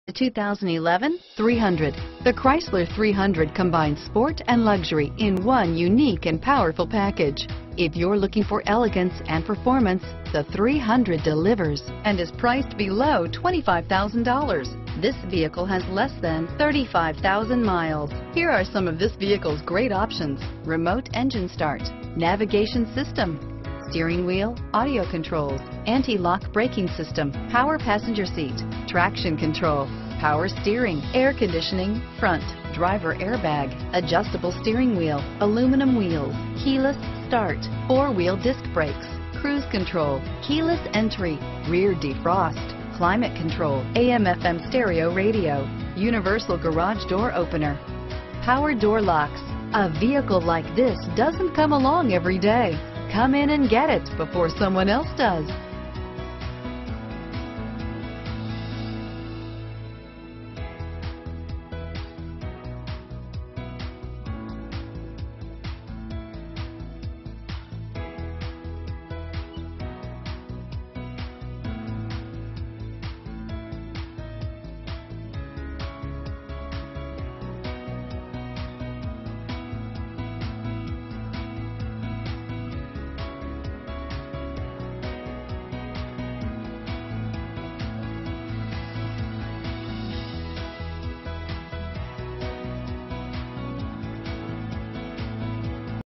The 2011 300. The Chrysler 300 combines sport and luxury in one unique and powerful package. If you're looking for elegance and performance, the 300 delivers and is priced below $25,000. This vehicle has less than 35,000 miles. Here are some of this vehicle's great options: remote engine start, navigation system, steering wheel audio controls, anti-lock braking system, power passenger seat, traction control, power steering, air conditioning, front, driver airbag, adjustable steering wheel, aluminum wheels, keyless start, four-wheel disc brakes, cruise control, keyless entry, rear defrost, climate control, AM/FM stereo radio, universal garage door opener, power door locks. A vehicle like this doesn't come along every day. Come in and get it before someone else does.